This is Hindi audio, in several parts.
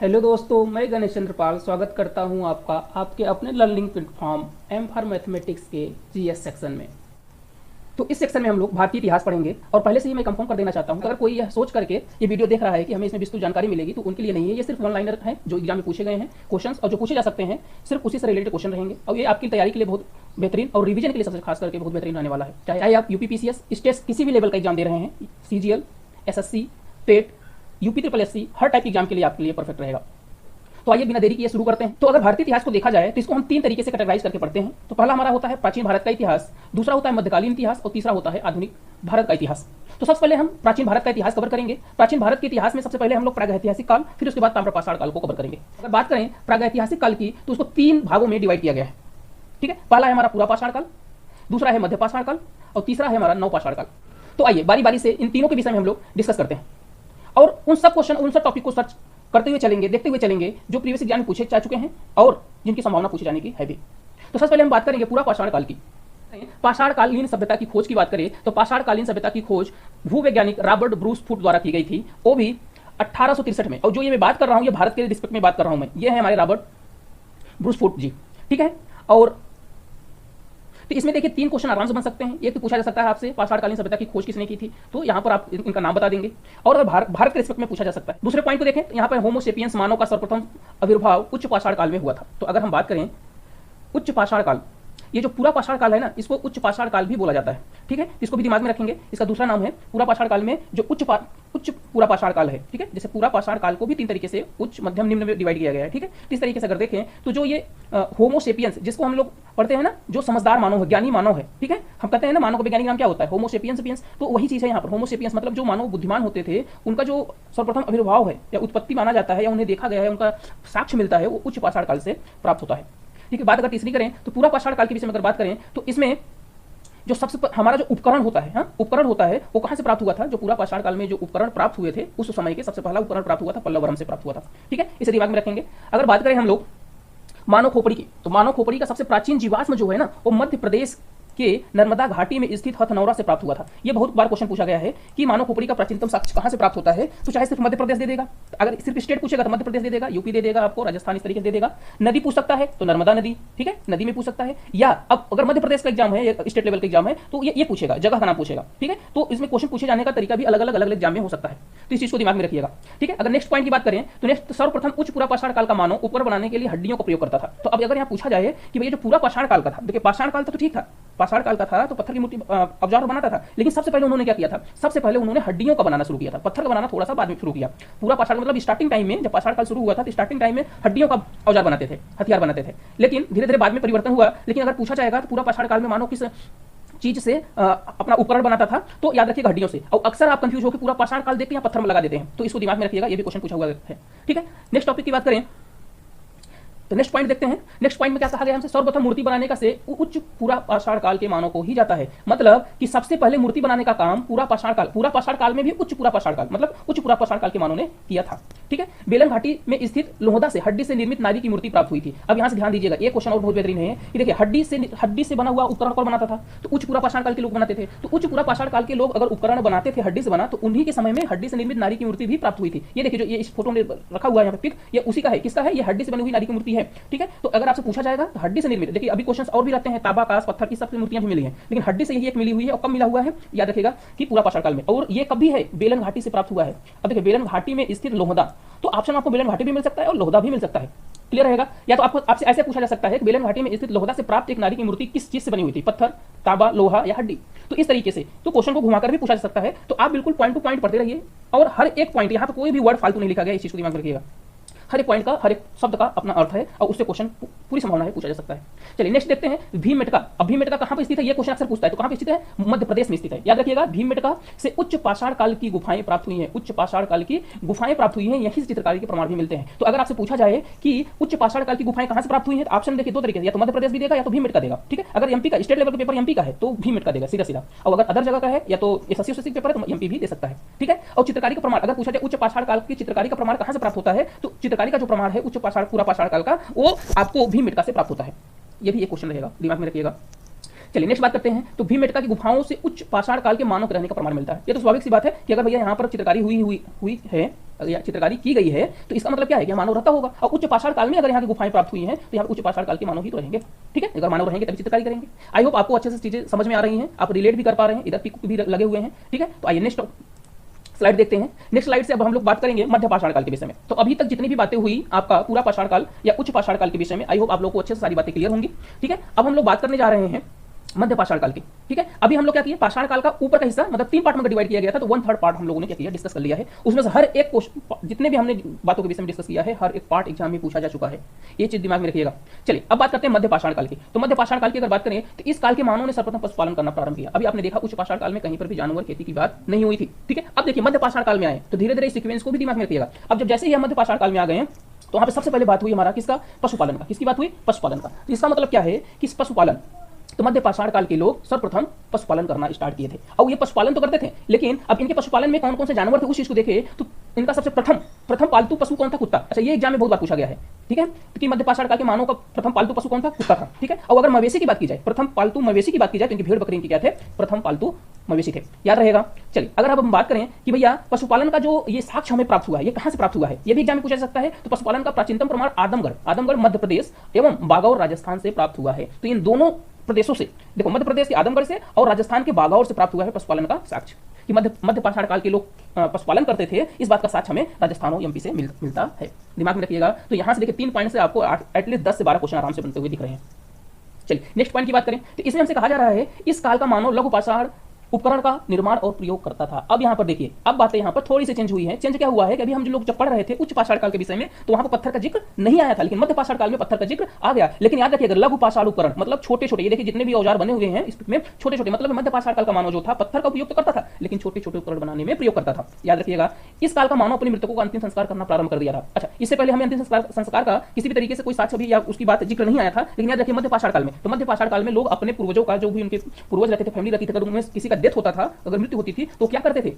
हेलो दोस्तों, मैं गणेश चंद्रपाल स्वागत करता हूं आपका आपके अपने learning platform M for mathematics के जीएस सेक्शन में। तो इस सेक्शन में हम लोग भारतीय इतिहास पढ़ेंगे और पहले से ही मैं कंफर्म कर देना चाहता हूं कि अगर कोई यह सोच करके ये वीडियो देख रहा है कि हमें इसमें विस्तृत जानकारी मिलेगी तो उनके लिए नहीं है। ये सिर्फ वन लाइनर है जो एग्जाम में पूछे गए हैं क्वेश्चंस और जो पूछे जा सकते हैं सिर्फ उसी से रिलेटेड क्वेश्चन रहेंगे और ये आपकी तैयारी के लिए बहुत बेहतरीन और रिवीजन के लिए सबसे खास करके बहुत बेहतरीन रहने वाला है। चाहे आप यूपीपीसीएस स्टेट किसी भी लेवल का एग्जाम दे रहे हैं, CGL, SSC, TET, UP triple SC, हर टाइप एग्जाम के लिए आपके लिए परफेक्ट रहेगा। तो आइए बिना देरी किए शुरू करते हैं। तो अगर भारतीय इतिहास को देखा जाए तो इसको हम तीन तरीके से कैटेगराइज करके पढ़ते हैं। तो पहला हमारा होता है प्राचीन भारत का इतिहास, दूसरा होता है मध्यकालीन इतिहास और तीसरा होता है आधुनिक भारत का इतिहास। तो सबसे पहले हम प्राचीन भारत का इतिहास कवर करेंगे। प्राचीन भारत के इतिहास में सबसे पहले हम लोग प्रागैतिहासिक काल, फिर उसके बाद ताम्रपाषाण काल को कवर करेंगे। अगर बात करें प्रागैतिहासिक काल की तो उसको तीन भागों में डिवाइड किया गया है। ठीक है, पहला है हमारा पुरापाषाण काल, दूसरा है मध्यपाषाण काल और तीसरा है हमारा नवपाषाण काल। तो आइए बारी बारी से इन तीनों के विषय में हम लोग डिस्कस करते हैं और उन सब क्वेश्चन, उन सब टॉपिक को सर्च करते हुए चलेंगे, देखते हुए चलेंगे जो प्रीवियस एग्जाम में पूछे जा चुके हैं और जिनकी संभावना पूछे जाने की है भी। तो सबसे पहले हम बात करेंगे पूरा पाषाण काल की। पाषाणकालीन सभ्यता की खोज की बात करें तो पाषाणकालीन सभ्यता की खोज भूवैज्ञानिक रॉबर्ट ब्रूस फुट द्वारा की गई थी, वो भी 1863 में। और जो ये मैं बात कर रहा हूँ ये भारत के रिस्पेक्ट में बात कर रहा हूँ मैं, ये है हमारे रॉबर्ट ब्रूस फुट जी। ठीक है, और तो इसमें देखिए तीन क्वेश्चन आराम से बन सकते हैं। एक तो पूछा जा सकता है आपसे पाषाणकालीन सभ्यता की खोज किसने की थी, तो यहाँ पर आप इनका नाम बता देंगे। और अगर भारत के रिस्पेक्ट में पूछा जा सकता है। दूसरे पॉइंट को देखें तो यहाँ पर होमो सेपियंस मानव का सर्वप्रथम आविर्भाव उच्च पाषाण काल में हुआ था। तो अगर हम बात करें उच्च पाषाण काल, ये जो पूरा पाषाण काल है ना, इसको उच्च पाषाण काल भी बोला जाता है। ठीक है, इसको भी दिमाग में रखेंगे। इसका दूसरा नाम है पूरा पाषाण काल में जो उच्च पूरा पाषाण काल है। ठीक है, जैसे पूरा पाषाण काल को भी तीन तरीके से उच्च, मध्यम, निम्न में डिवाइड किया गया है। ठीक है, इस तरीके से अगर देखें तो जो ये होमो सेपियंस जिसको हम लोग पढ़ते हैं ना, जो समझदार मानव है, ज्ञानी मानव है। ठीक है, हम कहते हैं ना मानव का वैज्ञानिक नाम क्या होता है, होमो सेपियंस। तो वही चीज है यहाँ पर। होमो सेपियंस मतलब जो मानव बुद्धिमान होते थे, उनका जो सर्वप्रथम आविर्भाव है या उत्पत्ति माना जाता है या उन्हें देखा गया है, उनका साक्ष्य मिलता है, वो उच्च पाषाण काल से प्राप्त होता है। ठीक है, बात अगर तीसरी करें तो पूरा पाषाण काल के विषय में अगर बात करें तो इसमें जो सबसे हमारा जो उपकरण होता है, उपकरण होता है, वो कहां से प्राप्त हुआ था। जो पूरा पाषाण काल में जो उपकरण प्राप्त हुए थे उस समय के सबसे पहला उपकरण प्राप्त हुआ था पल्लव वर्म से प्राप्त हुआ था। ठीक है, इसे दिमाग में रखेंगे। अगर बात करें हम लोग मानव खोपड़ी की, तो मानव खोपड़ी का सबसे प्राचीन जीवाश्म जो है ना, वो मध्य प्रदेश के नर्मदा घाटी में स्थित हथनौरा से प्राप्त हुआ था। ये बहुत बार क्वेश्चन पूछा गया है कि मानव खोपड़ी का प्राचीनतम साक्ष्य कहां से प्राप्त होता है। तो चाहे सिर्फ मध्य प्रदेश दे देगा, अगर सिर्फ स्टेट पूछेगा तो मध्य प्रदेश दे देगा, यूपी दे देगा, आपको राजस्थान इस तरीके से दे देगा। नदी पूछ सकता है तो नर्मदा नदी, ठीक है, नदी में पूछ सकता है। या अब अगर मध्य प्रदेश का एग्जाम है, स्टेट लेवल का एग्जाम है, तो ये पूछेगा, जगह का नाम पूछेगा। ठीक है, तो इसमें क्वेश्चन पूछे जाने का तरीका भी अलग अलग एग्जाम में हो सकता है। तो इस चीज को दिमाग में रखिएगा। ठीक है, अगर नेक्स्ट पॉइंट की बात करें तो नेक्स्ट सर्वप्रथम उच्च पूरा पाषाण काल का मानव उपकरण बनाने के लिए हड्डियों का प्रयोग करता था। तो अब अगर यहाँ पूछा जाए कि भैया जो पूरा पाषाण काल का था, देखिए पाषाण काल था तो ठीक था, पाषाण काल का था तो पत्थर की मूर्ति औजार बनाता था, लेकिन सबसे पहले उन्होंने क्या किया था, सबसे पहले उन्होंने हड्डियों का बनाना शुरू किया था। पत्थर का बनाना थोड़ा सा बाद में शुरू किया। पूरा पाषाण मतलब स्टार्टिंग टाइम में, जब पाषाण काल शुरू हुआ था तो स्टार्टिंग टाइम में हड्डियों का औजार बनाते थे, हथियार बनाते थे, लेकिन धीरे धीरे बाद में परिवर्तन हुआ। लेकिन अगर पूछा जाएगा तो पूरा पाषाण काल में मानो किस चीज से अपना उपकरण बनाता था, तो याद रखिएगा हड्डियों से। और अक्सर आप कंफ्यूज होकर पूरा पाषाण काल देखते हैं पत्थर में लगा देते हैं, तो इसको दिमाग में रखिएगा, ये भी क्वेश्चन पूछा हुआ है। ठीक है, नेक्स्ट टॉपिक की बात करें तो नेक्स्ट पॉइंट देखते हैं। नेक्स्ट पॉइंट में क्या कहा गया हमसे, सर्वप्रथम मूर्ति बनाने का श्रेय उच्च पूरा पाषाण काल के मानव को ही जाता है। मतलब कि सबसे पहले मूर्ति बनाने का काम पूरा पाषाण काल में भी उच्च पूरा पाषाण काल मतलब उच्च पूरा पाषाण काल के मानव ने किया था। ठीक है, बेलन घाटी में स्थित लोहदा से हड्डी से निर्मित नारी की मूर्ति प्राप्त हुई थी। अब यहाँ से ध्यान दीजिएगा, एक क्वेश्चन और बहुत बेहतरीन है कि देखिए हड्डी से बना हुआ उपकरण कौन बनाता था, तो उच्च पूरा पाषाण काल के लोग बनाते थे। तो उच्च पूरा पाषाण काल के लोग अगर उपकरण बनाते थे हड्डी से बना, तो उन्हीं के समय में हड्डी से निर्मित नारी की मूर्ति भी प्राप्त हुई थी। ये देखिए जो ये इस फोटो में रखा हुआ है यहाँ पे पिक, ये उसी का है। किसका है, ये हड्डी से बनी हुई नारी की मूर्ति है। ठीक है, तो अगर आपसे पूछा जाएगा तो हड्डी से निर्मित, देखिए अभी क्वेश्चंस और भी रहते हैं, तांबा, कांस, पत्थर की सबसे मूर्तियां भी मिली हैं, लेकिन हड्डी से यही एक मिली हुई है। और कब मिला हुआ है, याद रखिएगा कि पूरा पाषाण काल में। और ये कभी है, बेलन घाटी से प्राप्त हुआ है। अब देखिए बेलन घाटी में स्थित लोहदा, तो ऑप्शन आपको बेलन घाटी भी मिल सकता है और लोहदा भी मिल सकता है। क्लियर रहेगा। या तो आपसे ऐसे पूछा जा सकता है कि बेलन घाटी में स्थित लोहदा से प्राप्त एक नारी की मूर्ति किस चीज से बनी हुई थी, पत्थर, तांबा, लोहा या हड्डी। तो इस तरीके से तो क्वेश्चन को घुमाकर भी पूछा जा सकता है। तो आप बिल्कुल पॉइंट टू पॉइंट पढ़ते रहिए और हर एक पॉइंट, यहाँ पे कोई भी वर्ड फालतू नहीं लिखा गया, इस चीज को दिमाग में रखिएगा। हर एक पॉइंट का, हर एक शब्द का अपना अर्थ है और उससे क्वेश्चन पूरी संभावना है पूछा जा सकता है। चलिए नेक्स्ट देखते हैं भीमबेटका। अब भीमबेटका कहां पर स्थित है, ये क्वेश्चन अक्सर पूछता है, तो कहां पर स्थित है, मध्य प्रदेश में स्थित है। याद रखिएगा भीमबेटका से उच्च पाषाण काल की गुफाएं प्राप्त हुई हैं, उच्च पाषाण काल की गुफाएं प्राप्त हुई हैं, यही से चित्रकारी के प्रमाण भी मिलते हैं। तो अगर आपसे पूछा जाए कि उच्च पाषाण काल की गुफाएं कहां से प्राप्त हुई हैं, तो ऑप्शन देखिए दो तरीके से, या तो मध्य प्रदेश भी देगा या तो भीमबेटका देगा। ठीक है, अगर एमपी का स्टेट लेवल का पेपर एमपी का है तो भीमबेटका देगा सीधा सीधा, और अगर अदर जगह का है या तो एसएससी पेपर है तो एमपी भी दे सकता है। ठीक है, और चित्रकारी का प्रमाण अगर पूछा जाए उच्च पाषाण काल की चित्रकारी का प्रमाण कहां से प्राप्त होता है, तो चित्रकारी का जो प्रमाण है उच्च पाषाण पूरा पाषाण काल का, वो आपको भीमबेटका से प्राप्त होता है। ये भी एक क्वेश्चन रहेगा, दिमाग में रखिएगा। चलिए नेक्स्ट बात करते हैं। तो भीमबेटका की गुफाओं से उच्च पाषाण काल के मानव के रहने का प्रमाण मिलता है। ये तो स्वाभाविक सी बात है कि अगर भैया यहाँ पर चित्रकारी हुई है या चित्रकारी की गई है तो इसका मतलब क्या है कि मानव रहता होगा। और उच्च पाषाण काल में अगर यहाँ की गुफाएं प्राप्त हुई हैं तो यहाँ उच्च पाषाण काल के मानव ही तो रहेंगे। ठीक है, अगर मानव रहेंगे तभी चित्रकारी करेंगे। आई होप आपको अच्छे से चीजें समझ में आ रही हैं, आप रिलेट भी कर पा रहे हैं, इधर पिक भी लगे हुए हैं। ठीक है, तो आइए नेक्स्ट स्लाइड देखते हैं। नेक्स्ट स्लाइड से अब हम लोग बात करेंगे मध्य पाषाण काल के विषय में। तो अभी तक जितनी भी बातें हुई आपका पूरा पाषाण काल या उच्च पाषाण काल के विषय में, आई होप आप लोगों को अच्छे से सारी बातें क्लियर होंगी। ठीक है, अब हम लोग बात करने जा रहे हैं मध्य पाषाण काल की। ठीक है, अभी हम लोग क्या किए, पाषाण काल का ऊपर का हिस्सा मतलब 3 पार्ट में डिवाइड किया गया था, तो 1/3 पार्ट हम लोगों ने क्या किया, डिस्कस कर लिया है। उसमें से हर एक क्वेश्चन जितने भी हमने बातों के विषय में डिस्कस किया है, हर एक पार्ट एग्जाम में पूछा जा चुका है, ये चीज दिमाग में रखिएगा। चलिए अब बात करते हैं मध्य पाषाण काल की। तो मध्य पाषाण काल की अगर बात करें तो इस काल के मानव ने सर्वप्रथम पशुपालन करना प्रारंभ किया। अभी आपने देखा उच्च पाषाण काल में कहीं पर भी जानवर खेती की बात नहीं हुई थी। ठीक है, अब देखिए मध्य पाषाण काल में आए तो धीरे धीरे सीक्वेंस को भी दिमाग में रखिएगा। अब जब जैसे ही हम मध्य पाषाण काल में आ गए हैं तो वहां पर सबसे पहले बात हुई हमारा किसका, पशुपालन का। किसकी बात हुई, पशुपालन का। तो इसका मतलब क्या है कि पशुपालन, तो मध्य पाषाण काल के लोग सर्वप्रथम पशुपालन करना स्टार्ट किए थे। और ये पशुपालन तो करते थे, लेकिन अब इनके पशुपालन में कौन कौन से जानवर थे उस चीज को देखे तो इनका सबसे प्रथम पालतू पशु कौन था, कुत्ता। अच्छा, ये एग्जाम में बहुत बार पूछा गया है। ठीक है, कि मध्य पाषाण काल के मानव का प्रथम पालतू पशु कौन था, कुत्ता था। ठीक है, और अगर मवेशी की बात की जाए, प्रथम पालतू मवेशी की बात की जाए तो इनकी भेड़ बकरी इनकी क्या थे, प्रथम पालतू मवेशी थे। याद रहेगा। चलिए अगर अब हम बात करें कि भैया पशुपालन का जो ये साक्ष्य हमें प्राप्त हुआ है, ये कहां से प्राप्त हुआ है, ये भी एग्जाम में पूछा जा सकता है। तो पशुपालन का प्राचीनतम प्रमाण आदमगढ़ मध्य प्रदेश एवं बागौर राजस्थान से प्राप्त हुआ है। तो इन दोनों प्रदेशों से, देखो मध्य प्रदेश के आदमगढ़ से और राजस्थान के बागौर से प्राप्त हुआ है पशुपालन का साक्ष्य, कि मध्य पाषाण काल के लोग पशुपालन करते थे। इस बात का साक्ष्य हमें राजस्थान और एमपी से मिलता है। दिमाग में रखिएगा। तो यहां से देखिए 3 पॉइंट से आपको एटलीस्ट 10 से 12 क्वेश्चन आराम से बनते हुए दिख रहे हैं। चलिए नेक्स्ट पॉइंट की बात करें तो इसमें हमसे कहा जा रहा है इस काल का मानव लघु पाषाण उपकरण का निर्माण और प्रयोग करता था। अब यहाँ पर देखिए, अब बातें यहाँ पर थोड़ी सी चेंज हुई है। चेंज क्या हुआ है कि अभी हम जो लोग जब पढ़ रहे थे उच्च पाषाण काल के विषय में तो वहां पर पत्थर का जिक्र नहीं आया था, लेकिन मध्य पाषाण काल में पत्थर का जिक्र आ गया। लेकिन याद रखिए, अगर लघु पाषाण उपकरण मतलब छोटे छोटे, ये देखिए जितने भी औजार बने हुए हैं इसमें छोटे छोटे, मतलब मध्य पाषाण काल का मानव जो था पत्थर का उपयोग तो करता था, लेकिन छोटे छोटे उपकरण बनाने में प्रयोग करता था। याद रखिएगा, इस काल का मानव अपने मृतकों का अंतिम संस्कार करना प्रारंभ कर दिया था। अच्छा, इससे पहले हमें अंतिम संस्कार का किसी भी तरीके से कोई साक्ष्य भी या उसकी बात जिक्र नहीं आया था। लेकिन याद रखिए मध्य पाषाण काल में, तो मध्य पाषाण काल में लोग अपने पूर्वजों का, जो भी उनके पूर्वज रहते थे, फैमिली रहती थी, अगर उनमें किसी का डेथ होता था, अगर मृत्यु होती थी तो क्या करते थे,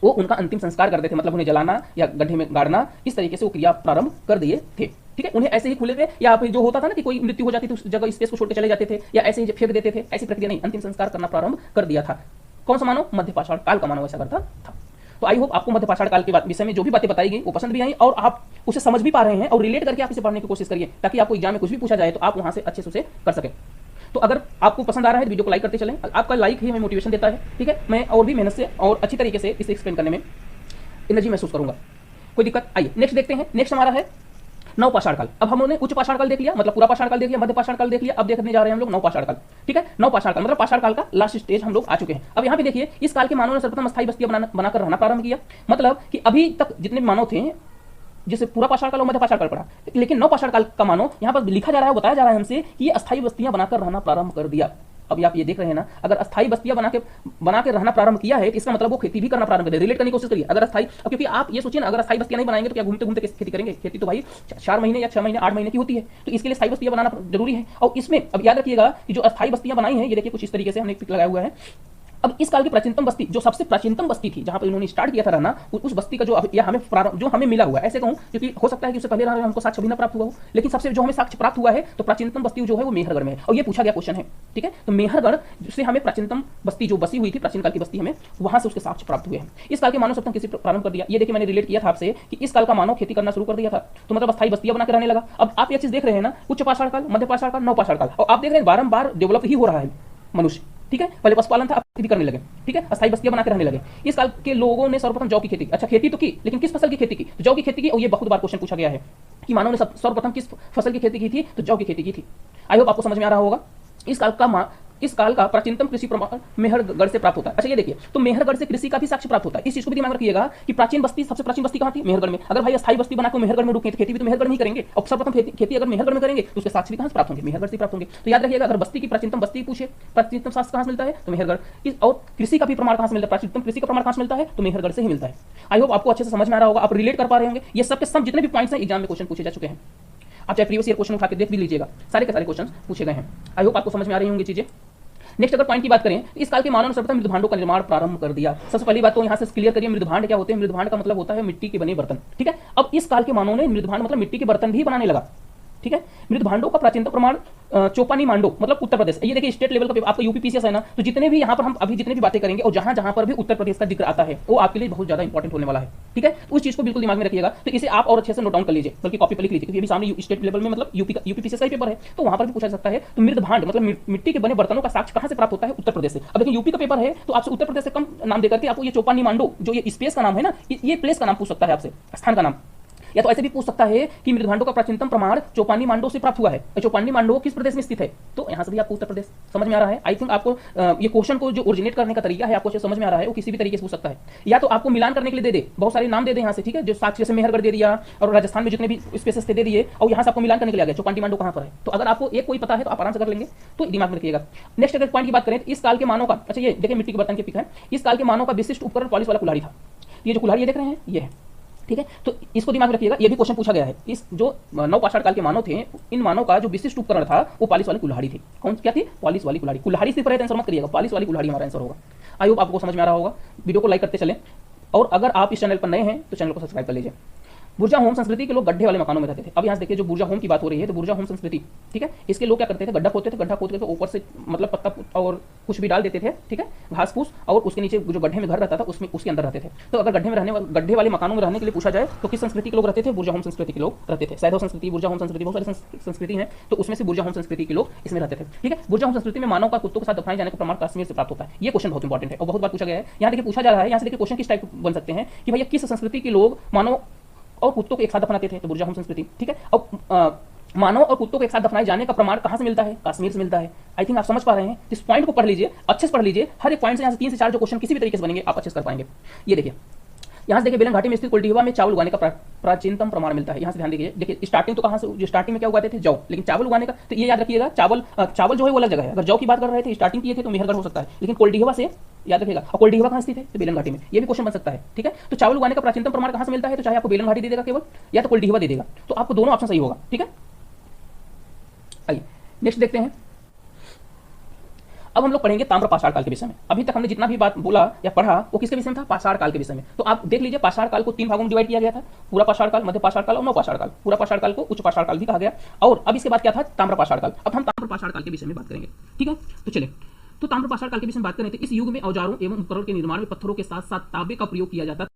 वो उनका अंतिम संस्कार करते थे, मतलब उन्हें जलाना या गड्ढे में गाड़ना, इस तरीके से वो क्रिया प्रारंभ कर दिए थे। ठीक है, उन्हें ऐसे ही खुले थे, या फिर जो होता था ना कि कोई मृत्यु हो जाती थी उस जगह स्पेस को छोड़ के चले जाते थे, या ऐसे ही फेंक देते थे, ऐसी प्रक्रिया नहीं, अंतिम संस्कार करना प्रारंभ कर दिया था। कौन सा मानव, मध्य पाषाण काल का मानव ऐसा करता था। तो आई होप आपको मध्य पाषाण काल के विषय में जो भी बातें बताई गई वो पसंद भी आई और आप उसे समझ भी पा रहे हैं, और रिलेट करके आप इसे पढ़ने की कोशिश करिए, ताकि आपको एग्जाम में कुछ भी पूछा जाए तो आप वहां से अच्छे से उसे कर सकें। तो अगर आपको पसंद आ रहा है तो वीडियो को लाइक करते चलें, आपका लाइक ही हमें मोटिवेशन देता है। ठीक है, मैं और भी मेहनत से और अच्छी तरीके से इसे एक्सप्लेन करने में एनर्जी महसूस करूंगा। कोई दिक्कत। आइए नेक्स्ट देखते हैं। नेक्स्ट हमारा है नव पाषाण काल। अब हमने उच्च पाषाण काल देख लिया, मतलब पूरा पाषाण काल देख लिया, मध्य पाषाण काल देख लिया, अब देखने जा रहे हैं हम लोग नव पाषाण काल। ठीक है, नव पाषाण काल मतलब पाषाण काल का लास्ट स्टेज हम लोग आ चुके हैं। अब यहाँ पे देखिए, इस काल के मानव ने सर्वप्रथम अस्थायी बस्तियां बनाकर रहना प्रारंभ किया। मतलब कि अभी तक जितने मानव थे, जिसे पूरा पाषाण काल और मध्य पाषाण काल पढ़ा, लेकिन नव पाषाण काल का मानव यहाँ पर लिखा जा रहा है, बताया जा रहा है हमसे कि ये अस्थायी बस्तियां बनाकर रहना प्रारंभ कर दिया। अभी आप ये देख रहे हैं ना, अगर अस्थायी बस्तियां बना के रहना प्रारंभ किया है तो इसका मतलब वो खेती भी करना प्रारंभ कर दे। रिलेट करने की कोशिश करिए। अगर अस्थायी, क्योंकि आप ये सोचिए ना, अगर अस्थायी बस्तियां नहीं बनाएंगे तो क्या घूमते घूमते खेती करेंगे। खेती तो भाई 4 महीने या 6 महीने 8 महीने की होती है, तो इसके लिए अस्थायी बस्तियां बनाना जरूरी है। और इसमें अब याद रखिएगा कि जो अस्थायी बस्तियां बनाई है, ये देखिए कुछ इस तरीके से हमने एक पिक लगाया हुआ है। अब इस काल की प्राचीनतम बस्ती, जो सबसे प्राचीनतम बस्ती थी जहां पर इन्होंने स्टार्ट किया था रहना, उस बस्ती का जो हमें मिला हुआ है, ऐसे कहूं क्योंकि हो सकता है कि उससे पहले हमको साक्ष्य भी ना प्राप्त हुआ हो, लेकिन सबसे जो हमें साक्ष्य प्राप्त हुआ है तो प्राचीनतम बस्ती जो है वो मेहरगढ़ में है। और ये पूछा गया क्वेश्चन है। ठीक है, तो मेहरगढ़ से हमें प्राचीनतम बस्ती जो बसी हुई थी, प्राचीन काल की बस्ती, हमें वहां से उसके साक्ष्य प्राप्त हुए हैं। इस काल के मानव सर्वप्रथम किसी प्रारंभ कर दिया। ये देखिए मैंने रिलेट किया था आपसे कि इस काल का मानव खेती करना शुरू कर दिया था, तो मतलब अस्थायी बस्तियां बना के रहने लगा। अब आप ये चीज देख रहे हैं ना, उच्च पाषाण काल, मध्य पाषाण काल, नव पाषाण काल, और आप देख रहे हैं बारंबार डेवलप ही हो रहा है मनुष्य। ठीक है, पहले पशुपालन था, अब खेती करने लगे। ठीक है, अस्थायी बस्तियां बना के रहने लगे। इस काल के लोगों ने सर्वप्रथम जौ की खेती की। अच्छा, खेती तो की, लेकिन किस फसल की खेती की, तो जौ की खेती की। और ये बहुत बार क्वेश्चन पूछा गया है कि मानव ने सर्वप्रथम किस फसल की खेती की थी, तो जौ की खेती की थी। आई होप आपको समझ में आ रहा होगा। इस काल का प्राचीनतम कृषि प्रमाण मेहरगढ़ से प्राप्त होता है। अच्छा, ये देखिए, तो मेहरगढ़ से कृषि का भी साक्ष्य प्राप्त होता है। इस चीज को भी दिमाग रखिएगा कि प्राचीन बस्ती, सबसे प्राचीन बस्ती कहां थी, मेहरगढ़ में। अगर भाई अस्थायी बस्ती बनाकर मेहरगढ़ में रुके तो खेती भी तो मेहरगढ़ में ही करेंगे, और सर्वप्रथम खेती अगर मेहरगढ़ में करेंगे तो उसके साक्ष्य भी कहां से प्राप्त होंगे, मेहरगढ़ से प्राप्त होंगे। तो याद रखिएगा, अगर बस्ती की प्राचीनतम बस्ती पूछे, प्राचीनतम शास्त्र कहां से मिलता है, तो मेहरगढ़। और कृषि का भी प्रमाण कहां से मिलता है, प्राचीनतम कृषि का प्रमाण कहां से मिलता है, तो मेहरगढ़ से ही मिलता है। आई होप आपको अच्छे से समझ में आ रहा होगा, आप रिलेट कर पा रहे होंगे। ये सब के सब जितने भी पॉइंट्स हैं एग्जाम में क्वेश्चन पूछे जा चुके हैं। आप चाहे प्रीवियस ईयर क्वेश्चन उठा के देख भी लीजिएगा, सारे के सारे क्वेश्चन पूछे गए हैं। आई होप आपको समझ में आ रही होंगी चीजें। नेक्स्ट अगर पॉइंट की बात करें, इस काल के मानव ने सर्वप्रथम मृदभांडों का निर्माण प्रारंभ कर दिया। सबसे पहली बात तो यहाँ से क्लियर करिए, मृदभांड क्या होते हैं। मृदभांड का मतलब होता है मिट्टी के बने बर्तन। ठीक है, अब इस काल के मानव ने मृदभांड मतलब मिट्टी के बर्तन भी बनाने लगा। ठीक है। मृत भांडों का प्राचीनतम प्रमाण चोपानी मांडो मतलब उत्तर प्रदेश। ये देखिए स्टेट लेवल का आपका यूपीपीसीएस है ना, तो जितने भी यहाँ पर हम अभी जितने भी बातें करेंगे और जहां जहां पर भी उत्तर प्रदेश का जिक्र आता है वो आपके लिए बहुत ज्यादा इंपॉर्टेंट होने वाला है, ठीक है। उस चीज को बिल्कुल दिमाग में रखिएगा। तो इसे आप और अच्छे से नोट डाउन कर लीजिए, बल्कि कॉपी पर लिख लीजिए, क्योंकि अभी सामने स्टेट लेवल में मतलब यूपीपीसीएस का ही पेपर है, तो वहां पर भी पूछा जा सकता है। तो मृत भांड मतलब मिट्टी के बने बर्तनों का साक्ष्य कहां से प्राप्त होता है? उत्तर प्रदेश से। अब देखिए यूपी का पेपर है तो आपसे उत्तर प्रदेश से कम नाम देकर के आपको ये चोपानी मांडो जो ये स्पेस का नाम है ना, ये प्लेस का नाम पूछ सकता है आपसे, स्थान का नाम। या तो ऐसे भी पूछ सकता है कि मृत भांडों का प्राचीनतम प्रमाण चौपानी मांडो से प्राप्त हुआ है। चौपानी मांडो किस प्रदेश में स्थित है? तो यहां से भी आपको उत्तर प्रदेश समझ में आ रहा है। आई थिंक आपको ये क्वेश्चन को जो ओरिजिनेट करने का तरीका है आपको समझ में आ रहा है, वो किसी भी तरीके से पूछ सकता है। या तो आपको मिलान करने के लिए दे दे, बहुत सारे नाम दे दे यहाँ से, ठीक है, जो साक्ष्य से मेहरगढ़ दे दिया और राजस्थान में जितने भी स्पेसेस थे दे दिए, और यहाँ से आपको मिलान करने के लिए आ गया चौपानी मांडो कहाँ पर है। तो अगर आपको एक कोई पता है तो आप आराम से कर लेंगे, तो दिमाग में रखिएगा। नेक्स्ट अगर पॉइंट की बात करें तो इस काल के मानव का, अच्छा ये देखिए मिट्टी के बर्तन के पिक है, इस काल के मानव का विशिष्ट उपकरण पॉलिश वाला कुल्हाड़ी था। ये जो कुल्हाड़ी देख रहे हैं ये है, ठीक है। तो इसको दिमाग में रखिएगा, ये भी क्वेश्चन पूछा गया है। इस जो नवपाषाण काल के मानव थे, इन मानव का जो विशिष्ट उपकरण था वो पॉलिश वाली कुल्हाड़ी थी। कौन क्या थी? पॉलिश वाली कुल्हाड़ी। कुल्हाड़ी सिर्फ आंसर मत करिएगा, पॉलिश वाली कुल्हाड़ी हमारा आंसर होगा। आई होप आपको समझ में आ रहा होगा। वीडियो को लाइक करते चलें, और अगर आप इस चैनल पर नए हैं तो चैनल को सब्सक्राइब कर लीजिए। बुर्जा होम संस्कृति के लोग गड्ढे वाले मकानों में रहते थे। अब यहाँ से देखिए जो बुर्जा होम की बात हो रही है, तो बुर्जा होम संस्कृति, ठीक है, इसके लोग क्या करते थे? गड्ढा खोदते थे, गड्ढा खोद के ऊपर से मतलब पत्ता और कुछ भी डाल देते थे, ठीक है, घास फूस, और उसके नीचे जो गड्ढे में घर रहता था उसमें उसके अंदर रहते थे। तो अगर गड्ढे वाले मकानों में रहने के लिए पूछा जाए तो किस संस्कृति के लोग रहते थे? बुर्जा होम संस्कृति के लोग रहते थे। सैधव संस्कृति, बुर्जा होम संस्कृति, बहुत सारी संस्कृति है, तो उसमें से बुर्जा होम संस्कृति के लोग इसमें रहते थे, ठीक है। बुर्जा होम संस्कृति में मानव का कुत्तों के साथ दफनाए जाने का प्रमाण कश्मीर से प्राप्त होता है। ये क्वेश्चन बहुत इंपॉर्टेंट है और बहुत बार पूछा गया है। यहाँ देखिए पूछा जा रहा है, यहाँ से देखिए क्वेश्चन किस टाइप बन सकते हैं कि भैया किस संस्कृति के लोग मानव और कुत्तों को एक साथ दफनाते थे? तो बुर्जा होम संस्कृति, ठीक है। अब मानव और कुत्तों को एक साथ दफनाए जाने का प्रमाण कहां से मिलता है? कश्मीर से मिलता है। आई थिंक आप समझ पा रहे हैं। इस पॉइंट को पढ़ लीजिए, अच्छे से पढ़ लीजिए। हर एक पॉइंट से यहाँ से 3 से 4 जो क्वेश्चन किसी भी तरीके से बनेंगे आप अच्छे से कर पाएंगे। ये देखिए यहाँ से देखिए बेलन घाटी में स्थित कोल्डिहवा में चावल उगाने का प्राचीनतम प्रमाण मिलता है। यहाँ से ध्यान दीजिए, देखिए स्टार्टिंग तो कहाँ से, जो स्टार्टिंग में क्या उगाते थे? जौ, लेकिन चावल उगाने का तो ये याद रखिएगा, चावल जो है वो अलग जगह है। अगर जौ की बात कर रहे थे स्टार्टिंग किए थे तो मेहरगढ़ हो सकता है, लेकिन कोल्डिहवा से याद रखिएगा। और कोल्डिहवा कहाँ स्थित है? तो बेलन घाटी में। ये भी क्वेश्चन बन सकता है, ठीक है। तो चावल उगाने का प्राचीनतम प्रमाण कहाँ से मिलता है? तो चाहे आपको बेलन घाटी दे देगा केवल, या तो कोल्डिहवा दे देगा, तो आपको दोनों ऑप्शन सही होगा, ठीक है। आइए नेक्स्ट देखते हैं। अब हम लोग पढ़ेंगे ताम्र पाषाण काल के विषय में। अभी तक हमने जितना भी बात बोला या पढ़ा वो किसके विषय में था? पाषाण काल के विषय में। तो आप देख लीजिए पाषाण काल को 3 भागों में डिवाइड किया गया था, पूरा पाषाण काल, मध्य पाषाण काल और नव पाषाण काल। पूरा पाषाण काल को उच्च पाषाण काल भी कहा गया। और अब इसके बाद क्या था? ताम्र पाषाण काल। अब हम ताम्र पाषाण काल के विषय में बात करेंगे, ठीक है। तो चलिए, तो ताम्र पाषाण काल के विषय में बात करें तो इस युग में औजारों एवं उपकरणों के निर्माण में पत्थरों के साथ साथ तांबे का प्रयोग किया जाता था।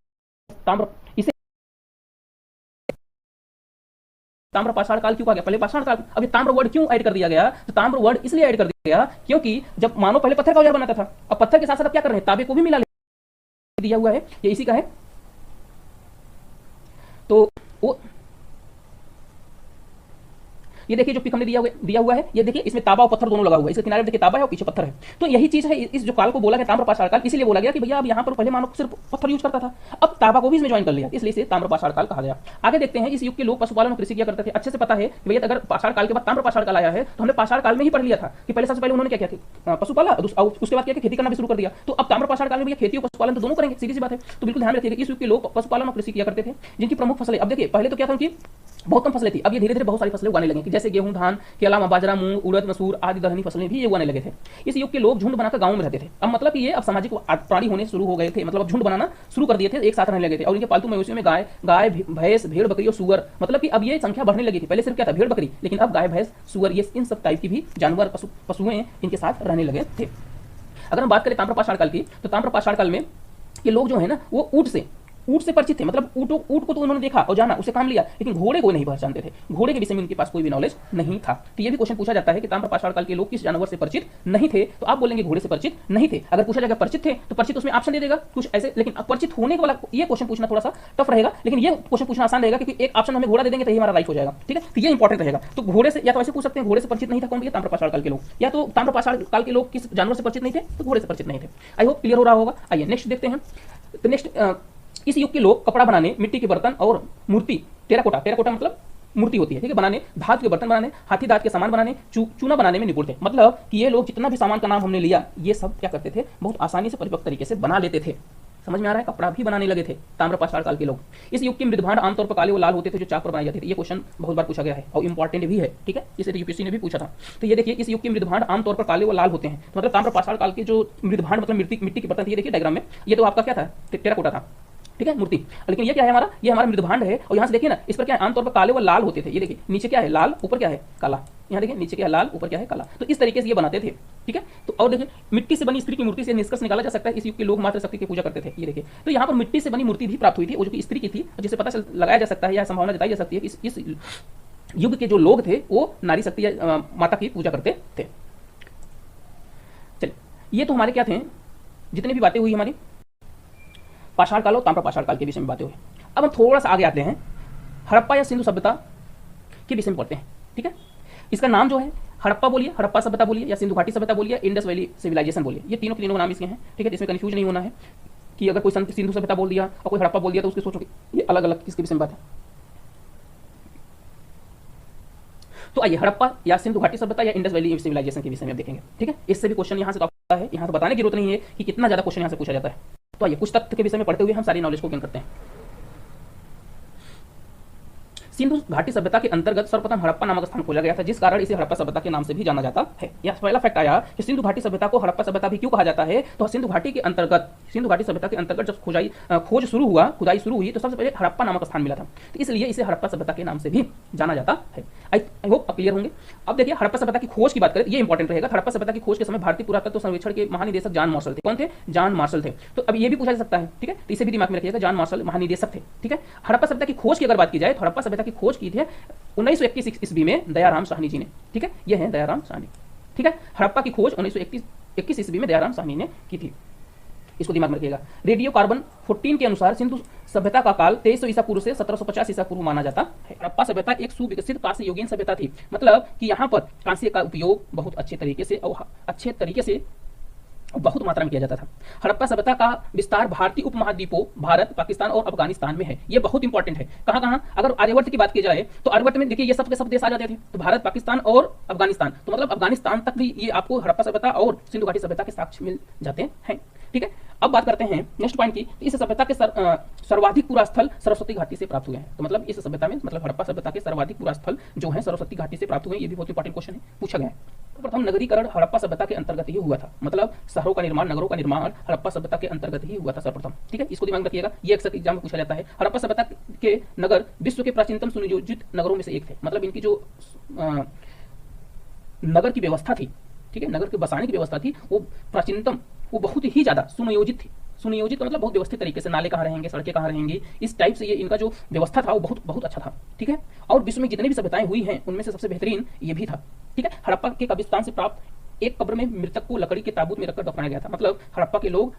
ताम्र पाषाण काल क्यों कहा गया? पहले पाषाण काल, अब ये ताम्र वर्ड क्यों ऐड कर दिया गया? तो ताम्र वर्ड इसलिए ऐड कर दिया गया क्योंकि जब मानव पहले पत्थर का औजार बनाता था, अब पत्थर के साथ साथ क्या कर रहे हैं? तांबे को भी मिला दिया हुआ है, ये इसी का है। तो वो ये देखिए जो पिक हमने दिया हुआ है, ये देखिए इसमें तांबा और पत्थर दोनों लगा हुआ है। इसके किनारे देखिए तांबा है और पीछे पत्थर है। तो यही चीज है इस जो काल को बोला गया ताम्र पाषाण काल, इसीलिए बोला गया कि भैया अब यहाँ पर पहले मानव सिर्फ पत्थर यूज करता था, अब तांबा को भी इसमें ज्वाइन कर लिया, इसलिए इसे ताम्र पाषाण काल कहा गया। आगे देखते हैं, इस युग के लोग पशुपालन और कृषि किया करते थे। अच्छे से पता है कि भैया अगर पाषाण काल के बाद ताम्र पाषाण काल आया है तो हमने पाषाण काल में ही पढ़ लिया था कि पहले सबसे पहले उन्होंने क्या किया? पशुपाला, उसके बाद क्या खेती करना भी शुरू कर दिया। तो अब ताम्र पाषाण काल में भैया खेती और पशुपालन तो दोनों करेंगे, सीधी सी बात है। तो बिल्कुल ध्यान रखिएगा, इस युग के लोग पशुपालन और कृषि किया करते थे, जिनकी प्रमुख फसलें, अब देखिए पहले तो क्या था उनकी बहुत कम फसलें थी, अब ये धीरे धीरे बहुत सारी फसलें उगाने लगे, जैसे गेहूं, धान के अलावा बाजरा, मूंग, उड़द, मसूर आदि दलहनी फसलें भी ये उगाने लगे थे। इस युग के लोग झुंड बनाकर गांवों में रहते थे। अब मतलब ये अब सामाजिक प्राणी होने शुरू हो गए थे, मतलब झुंड बनाना शुरू कर दिए थे, एक साथ रहने लगे थे। और इनके पालतू मवेशियों में गाय, भैंस, भेड़, बकरी और सुअर, मतलब कि अब ये संख्या बढ़ने लगी थी। पहले सिर्फ क्या था? भेड़, बकरी, लेकिन अब गाय, भैंस, सुअर, ये इन सब टाइप की भी जानवर, पशुएं इनके साथ रहने लगे थे। अगर हम बात करें ताम्र पाषाण काल की, तो ताम्र पाषाण काल में ये लोग जो है ना वो ऊंट से परिचित थे, मतलब ऊंट को तो उन्होंने देखा और जाना, उसे काम लिया, लेकिन घोड़े को नहीं पहचानते थे। घोड़े के विषय में उनके पास कोई भी नॉलेज नहीं था। तो ये भी क्वेश्चन पूछा जाता है कि ताम्र पाषाण काल के लोग किस जानवर से परिचित नहीं थे? तो आप बोलेंगे घोड़े से परिचित नहीं थे। अगर पूछा जाएगा परिचित थे तो परिचित उसमें ऑप्शन दे देगा कुछ ऐसे, लेकिन परिचित होने वाला ये क्वेश्चन पूछना थोड़ा सा टफ रहेगा, लेकिन ये क्वेश्चन पूछना आसान रहेगा क्योंकि एक ऑप्शन हमें घोड़ा दे देंगे तो ये हमारा राइट हो जाएगा, ठीक है। तो ये इंपॉर्टेंट रहेगा। तो घोड़े से या तो ऐसे पूछ सकते हैं घोड़े से परिचित नहीं था कौन? ताम्र पाषाण काल के लोग। या तो ताम्र पाषाण काल के लोग किस जानवर से परिचित नहीं थे? तो घोड़े से परिचित नहीं थे। आई होप क्लियर हो रहा होगा। आइए नेक्स्ट देखते हैं। तो नेक्स्ट, इस युग के लोग कपड़ा बनाने, मिट्टी के बर्तन और मूर्ति, टेराकोटा मतलब मूर्ति होती है, ठीक है, बनाने, धातु के बर्तन बनाने, हाथी दांत के सामान बनाने, चूना बनाने में निपुण थे। मतलब कि ये लोग जितना भी सामान का नाम हमने लिया ये सब क्या करते थे? बहुत आसानी से परिपक्व तरीके से बना लेते थे। समझ में आ रहा है? कपड़ा भी बनाने लगे थे ताम्र पाषाण काल के लोग। इस युग के मृत भांड आमतौर पर काले व लाल होते थे जो चाक पर बनाए जाते थे। ये क्वेश्चन बहुत बार पूछा गया है और इंपॉर्टेंट भी है, ठीक है, इसे यूपीएससी ने भी पूछा था। तो ये देखिए, इस युग के मृत भांड आमतौर पर काले व लाल होते हैं। तो मतलब ताम्र पाषाण काल के जो मृत भांड मतलब मिट्टी के बर्तन, ये देखिए डायग्राम में, ये तो आपका क्या था? टेराकोटा था। ठीक है, मूर्ति। लेकिन ये क्या है हमारा, ये हमारा मृदभांड है, और यहाँ से देखिए ना, इस पर क्या है, आमतौर पर काले व लाल होते थे। ये देखिए नीचे क्या है, लाल, ऊपर क्या है, काला। यहाँ देखिए नीचे क्या है, लाल, ऊपर क्या है, काला। तो इस तरीके से ये बनाते थे। ठीक है, तो और देखिए मिट्टी से बनी स्त्री की मूर्ति से निष्कर्ष निकाला जा सकता है इस युग के लोग मातृ शक्ति की पूजा करते थे। ये देखिए, तो यहाँ पर मिट्टी से बनी मूर्ति भी प्राप्त हुई थी, वो जो कि स्त्री की थी, जिससे पता लगाया जा सकता है या संभावना जताई जा सकती है कि इस युग के जो लोग थे वो नारी शक्ति या माता की पूजा करते थे। चलिए, ये तो हमारे क्या थे, जितनी भी बातें हुई हमारी पाषाण काल और ताम्र पाषाण काल के विषय में बातें हुई। अब हम थोड़ा सा आगे आते हैं, हड़प्पा या सिंधु सभ्यता के विषय में पढ़ते हैं। ठीक है, इसका नाम जो है हड़प्पा बोलिए, हड़प्पा सभ्यता बोलिए, या सिंधु घाटी सभ्यता बोलिए, इंडस वैली सिविलाइजेशन बोलिए, ये तीनों के तीनों नाम इसके हैं। ठीक है, इसमें कंफ्यूज नहीं होना है कि अगर कोई सिंधु सभ्यता बोल दिया और कोई हड़प्पा बोल दिया तो उसके सोचोगे ये अलग अलग किसके विषय में बात है। तो आइए हड़प्पा या सिंधु घाटी सभ्यता या इंडस वैली सिविलाइजेशन के विषय में देखेंगे। ठीक है, इससे भी क्वेश्चन यहाँ से आता है, यहाँ तो बताने की जरूरत नहीं है कि कितना ज्यादा क्वेश्चन यहाँ से पूछा जाता है। तो आइए कुछ तथ्य के विषय में पढ़ते हुए हम सारी नॉलेज को गेन करते हैं। सिंधु घाटी सभ्यता के अंतर्गत सर्वप्रथम हड़प्पा नामक स्थान खोजा गया था, जिस कारण इसे हड़प्पा सभ्यता के नाम से भी जाना जाता है। यह पहला फैक्ट आया कि सिंधु घाटी सभ्यता को हड़प्पा सभ्यता भी क्यों कहा जाता है। तो सिंधु घाटी सभ्यता के अंतर्गत जब खोज शुरू हुआ, खुदाई शुरू हुई, तो सबसे पहले हड़प्पा नामक स्थान मिला था, तो इसलिए इसे हड़प्पा सभ्यता के नाम से भी जाना जाता है। आई होप आप क्लियर होंगे। अब देखिए हड़प्पा सभ्यता की खोज की बात करें, ये इंपॉर्टेंट रहेगा। हड़प्पा सभ्यता की खोज के समय भारतीय पुरातत्व सर्वेक्षण के महानिदेशक जॉन मार्शल थे। कौन थे? जॉन मार्शल थे। तो अब ये भी पूछा जा सकता है। ठीक है, तो इसे भी दिमाग में रखिएगा, जॉन मार्शल महानिदेशक थे। ठीक है, हड़प्पा सभ्यता की खोज की अगर बात की जाए तो हड़प्पा सभ्यता की खोज की थी 1921 ईस्वी में दयाराम साहनी जी ने। ठीक है, ये है दयाराम साहनी। ठीक है, हड़प्पा की खोज 1921 ईस्वी में दयाराम साहनी ने की थी, इसको दिमाग में रखिएगा। रेडियो कार्बन 14 के अनुसार सिंधु सभ्यता का काल 2300 ईसा पूर्व से 1750 ईसा पूर्व माना जाता है। हड़प्पा सभ्यता एक सुविकसित कांस्य युगीन सभ्यता थी, मतलब कि यहाँ पर कांस्य का उपयोग बहुत अच्छे तरीके से बहुत मात्रा में किया जाता था। हड़प्पा सभ्यता का विस्तार भारतीय उपमहाद्वीपों भारत, पाकिस्तान और अफगानिस्तान में है। ये बहुत इंपॉर्टेंट है। कहां कहां? अगर आर्यवर्त की बात की जाए तो आर्यवर्त में देखिए ये सब के सब देश आ जाते थे, तो भारत, पाकिस्तान और अफगानिस्तान, तो मतलब अफगानिस्तान तक भी ये आपको हड़प्पा सभ्यता और सिंधु घाटी सभ्यता के साक्ष्य मिल जाते हैं। ठीक है, अब बात करते हैं नेक्स्ट पॉइंट की। इस सभ्यता के सर्वाधिक पूरा स्थल सरस्वती घाटी से प्राप्त हुए हैं। तो मतलब इस सभ्यता में, मतलब हड़प्पा सभ्यता के सर्वाधिक पूरा स्थल जो है सरस्वती घाटी से प्राप्त हुए। ये भी बहुत इंपॉर्टेंट क्वेश्चन है, पूछा गया है। तो प्रथम नगरीकरण हड़प्पा सभ्यता के अंतर्गत ही हुआ था, मतलब शहरों का निर्माण, नगरों का निर्माण हड़प्पा सभ्यता के अंतर्गत ही हुआ था सर्वप्रथम। ठीक है, इसको दिमाग में रखिएगा, ये अक्सर एग्जाम में पूछा जाता है। हड़प्पा सभ्यता के नगर विश्व के प्राचीनतम सुनियोजित नगरों में से एक थे, मतलब इनकी जो नगर की व्यवस्था थी, ठीक है, नगर के बसाने की व्यवस्था थी, वो प्राचीनतम, वो बहुत ही ज्यादा सुनियोजित थी। सुनियोजित मतलब बहुत व्यवस्थित तरीके से, नाले कहाँ रहेंगे, सड़कें कहाँ रहेंगी, इस टाइप से ये इनका जो व्यवस्था था वो बहुत बहुत अच्छा था। ठीक है, और विश्व में जितनी भी सभ्यताएं हुई हैं उनमें से सबसे बेहतरीन ये भी था। ठीक है, हड़प्पा के कब्रिस्तान से प्राप्त एक कब्र में मृतक को लकड़ी के ताबूत में रखकर दफनाया गया था, मतलब हड़प्पा के लोग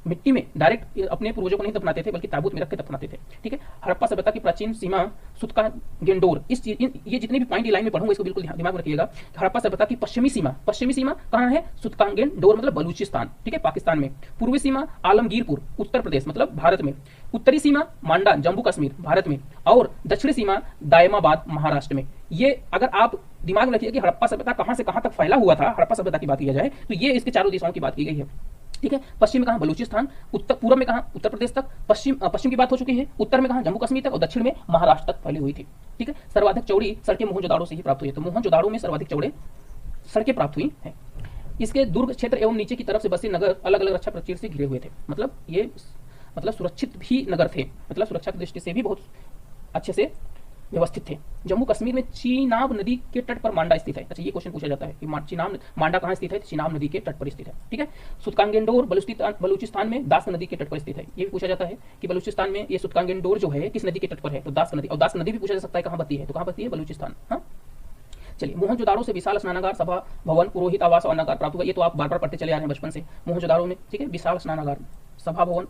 मिट्टी में डायरेक्ट अपने पूर्वजों को नहीं दफनाते थे, बल्कि ताबूत में रख के दफनाते थे। ठीक है, हड़प्पा सभ्यता की प्राचीन सीमा सुतका गेंडोर, ये जितने भी पॉइंट लाइन में पढ़ूंगा इसको बिल्कुल दिमाग में रखिएगा। हड़प्पा सभ्यता की पश्चिमी सीमा कहाँ है? सुतकांगेंडोर मतलब बलूचिस्तान, ठीक है, पाकिस्तान में। पूर्वी सीमा आलमगीरपुर, उत्तर प्रदेश मतलब भारत में। उत्तरी सीमा मांडा, जम्मू कश्मीर, भारत में। और दक्षिणी सीमा दायमाबाद, महाराष्ट्र में। ये अगर आप दिमाग में रखिए कि हड़प्पा सभ्यता कहाँ से कहाँ तक फैला हुआ था, हड़प्पा सभ्यता की बात की जाए तो ये इसके चारों दिशाओं की बात की गई है। ठीक है, पश्चिम में कहा बलूचिस्तान, उत्तर पूर्व में कहा उत्तर प्रदेश तक, पश्चिम की बात हो चुकी है, उत्तर में कहा जम्मू कश्मीर तक, और दक्षिण में महाराष्ट्र तक फैली हुई थी। ठीक है, सर्वाधिक चौड़ी सड़कें मोहनजोदाड़ो से ही प्राप्त हुई, तो मोहनजोदाड़ो में सर्वाधिक चौड़े सड़कें प्राप्त हुई हैं। इसके दुर्ग क्षेत्र एवं नीचे की तरफ से बसे नगर अलग अलग रक्षा प्राचीर से घिरे हुए थे, मतलब ये सुरक्षित भी नगर थे, मतलब सुरक्षा की दृष्टि से भी बहुत अच्छे से व्यवस्थित थे। जम्मू कश्मीर में चीनाब नदी के तट पर मांडा स्थित है। अच्छा, ये क्वेश्चन पूछा जाता है कि मांडा कहाँ स्थित है? चीनाब नदी के तट पर स्थित है। ठीक है, सुतकांगेंडोर बलूचिस्तान में दास नदी के तट पर स्थित है। ये भी पूछा जाता है कि बलूचिस्तान में ये सुतकांगेंडोर जो है किस नदी के तट पर है? तो दास नदी। और दास नदी भी पूछा जा सकता है कहाँ बहती है, तो कहाँ बहती है? बलूचिस्तान। हाँ, चलिए, मोहनजोदाड़ो से विशाल स्नानागार, सभा भवन, पुरोहित आवास और अन्नागार प्राप्त हुआ। ये तो आप बार बार पढ़ते चले आ रहे हैं बचपन से। मोहनजोदाड़ो में, ठीक है, विशाल स्नानागार, सभा भवन,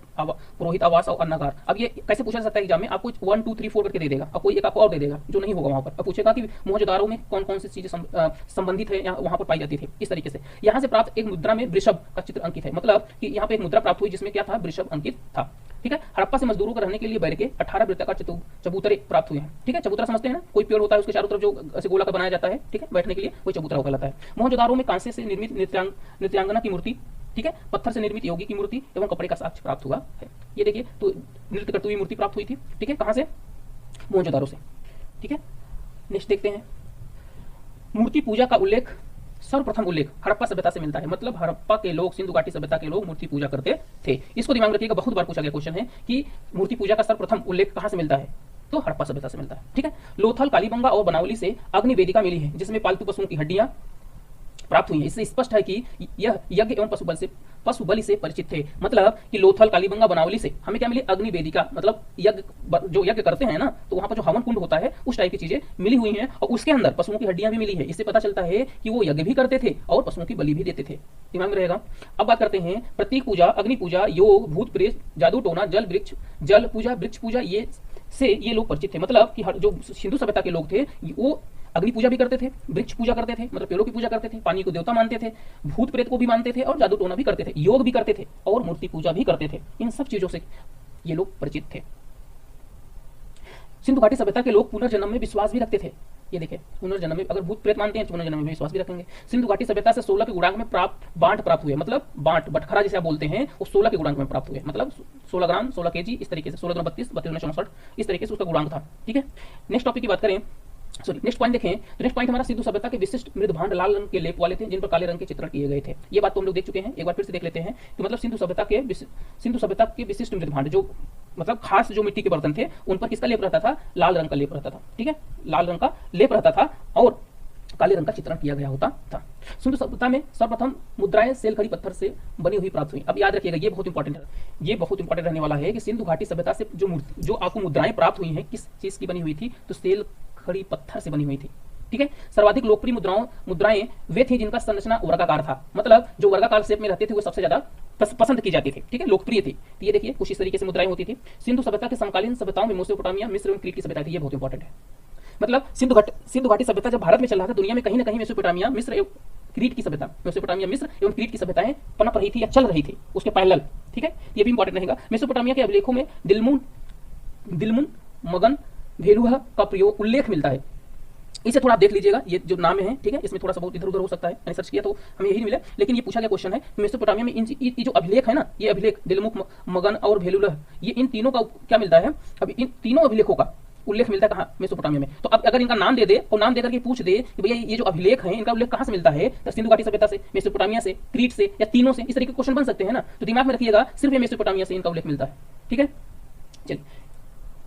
पुरोहित आवास और अन्नागार। अब ये कैसे पूछा जा सकता है एग्जाम में? आपको 1 2 3 4 करके दे देगा, और कोई एक आपको और दे देगा जो नहीं होगा वहां पर। अब पूछेगा कि मोहनजोदाड़ो में कौन कौन सी चीजें संबंधित है या वहां पर पाई जाती थी, इस तरीके से। यहाँ से प्राप्त एक मुद्रा में वृषभ का चित्र अंकित है, मतलब कि यहाँ पे एक मुद्रा प्राप्त हुई जिसमें क्या था? वृषभ अंकित था। ठीक है, हड़प्पा से मजदूरों को रहने के लिए बैरके 18 वृत्ताकार चबूतरे प्राप्त हुए हैं। ठीक है, चबूतरा समझते हैं ना, कोई पेड़ होता है उसके चारों तरफ जो ऐसे गोला का बनाया जाता है, ठीक है, बैठने के लिए, कोई चबूतरा कहलाता है। मोहनजोदाड़ो में कांसे से निर्मित नृत्यांगना की मूर्ति, ठीक है, पत्थर से निर्मित योगी की मूर्ति एवं कपड़े का साक्ष्य प्राप्त हुआ है। ये देखिए, तो नृत्य करती हुई मूर्ति प्राप्त हुई थी। ठीक है, कहां से? मोहनजोदाड़ो से। ठीक है, नेक्स्ट देखते हैं। मूर्ति पूजा का उल्लेख सर्वप्रथम उल्लेख हड़प्पा सभ्यता से मिलता है। मतलब हड़प्पा के लोग, सिंधु घाटी सभ्यता के लोग मूर्ति पूजा करते थे। इसको दिमाग में रखिएगा, बहुत बार पूछा गया क्वेश्चन है कि मूर्ति पूजा का सर्वप्रथम उल्लेख कहां से मिलता है, तो हड़प्पा सभ्यता से मिलता है। ठीक है। लोथल, कालीबंगा और बनावली से अग्नि वेदिका मिली है जिसमें पालतू पशुओं की हड्डियां प्राप्त हुई है। इससे स्पष्ट है कि यह यज्ञ एवं पशु बलि से परिचित थे। मतलब कि लोथल, कालीबंगा, बनावली से हमें क्या मिली, अग्नि वेदिका, मतलब यज्ञ, जो यज्ञ करते हैं ना, तो वहां पर जो हवन कुंड होता है उस टाइप की चीजें मिली हुई हैं और उसके अंदर पशुओं की हड्डियां भी मिली है। इससे पता चलता है कि वो यज्ञ भी करते थे और पशुओं की बलि भी देते थे। दिमाग में रहेगा। अब बात करते हैं प्रतीक पूजा, अग्नि पूजा, योग, भूत प्रेत, जादू टोना, जल पूजा, वृक्ष पूजा, ये लोग परिचित थे। मतलब कि जो सिंधु सभ्यता के लोग थे वो अग्नि पूजा भी करते थे, वृक्ष पूजा करते थे, मतलब पेड़ों की पूजा करते थे, पानी को देवता मानते थे, भूत प्रेत को भी मानते थे और जादू टोना भी करते थे, योग भी करते थे और मूर्ति पूजा भी करते थे। इन सब चीजों से ये लोग परिचित थे। सिंधु घाटी सभ्यता के लोग पुनर्जन्म में विश्वास भी रखते थे। ये देखिए, पुनर्जन्म में, अगर भूत प्रेत मानते हैं तो पुनर्जन्म में विश्वास भी रखेंगे। सिंधु घाटी सभ्यता से 16 के गुणांक में बांट प्राप्त हुए। मतलब बांट, बटखरा जिसे आप बोलते हैं, वो 16 के गुणांक में प्राप्त हुए। मतलब 16 ग्राम, 16 केजी, इस तरीके से 16 ग्राम 32, 32 64, इस तरीके से उसका गुणांक था। ठीक है। नेक्स्ट टॉपिक की बात करें, नेक्स्ट पॉइंट देखें तो नेक्स्ट पॉइंट हमारा सिंधु सभ्यता के विशिष्ट मृद भांड लाल रंग के लेप वाले थे जिन पर काले रंग के चित्रण किए गए थे। ये बात तो हम लोग देख चुके हैं, एक बार फिर से देख लेते हैं। तो मतलब सिंधु सभ्यता के विशिष्ट मृद भांड, जो मतलब खास जो मिट्टी के बर्तन थे उन पर किसका लेप रहता था, लाल रंग का लेप रहता था। ठीक है, लाल रंग का लेप रहता था और काले रंग का चित्रण किया गया होता था। सिंधु सभ्यता में सर्वप्रथम मुद्राएं सेल खड़ी पत्थर से बनी हुई प्राप्त हुई। अब याद रखिएगा, ये बहुत इंपॉर्टेंट है, ये बहुत इंपॉर्टेंट रहने वाला है कि सिंधु घाटी सभ्यता से जो आपको मुद्राएं प्राप्त हुई हैं किस चीज की बनी हुई थी, तो सेल खड़ी पत्थर से बनी हुई थी। ठीक है। सर्वाधिक लोकप्रिय मुद्राएं वे थी जिनका संरचना वर्गाकार था। मतलब जो वर्गाकार शेप में रहते थे वो सबसे ज्यादा पसंद की जाती थी। ठीक है, लोकप्रिय थी। तो ये देखिए कुछ इस तरीके से मुद्राएं होती थी। सिंधु सभ्यता के समकालीन सभ्यताओं में मेसोपोटामिया, मिस्र एवं क्रीट की सभ्यता थी। ये बहुत इंपॉर्टेंट है। मतलब सिंधु घाटी सभ्यता जब भारत में चल रहा था, दुनिया में कहीं ना कहीं मेसोपोटामिया, मिस्र एवं क्रीट की सभ्यता, मेसोपोटामिया, मिस्र एवं क्रीट की सभ्यताएं पनप रही थी या चल रही थी उसके पैरेलल। ठीक है, ये भी इंपॉर्टेंट रहेगा। मेसोपोटामिया के अभिलेखों में दिलमुन, मगन, भेलुहा का उल्लेख मिलता है। इसे थोड़ा देख लीजिएगा, ये जो नाम है, ठीक है, इसमें थोड़ा सा बहुत इधर उधर हो सकता है, मैंने सर्च किया तो हमें यही मिला, लेकिन ये पूछा गया क्वेश्चन है। मेसोपोटामिया में ये जो अभिलेख है ना, ये अभिलेख दिलमुख, मगन और भेलुला, ये इन तीनों का क्या मिलता है, अब इन तीनों अभिलेखों का उल्लेख मिलता है कहाँ, मेसोपोटामिया में। तो अब अगर इनका नाम दे दे और नाम देकर के पूछ दे कि भैया ये जो अभिलेख है इनका उल्लेख कहाँ से मिलता है, तो सिंधु घाटी सभ्यता से, मेसोपोटामिया से, क्रीट से या तीनों से, इस तरीके के क्वेश्चन बन सकते हैं ना। तो दिमाग में रखिएगा, सिर्फ ये मेसोपोटामिया से इनका उल्लेख मिलता है। ठीक है, चलिए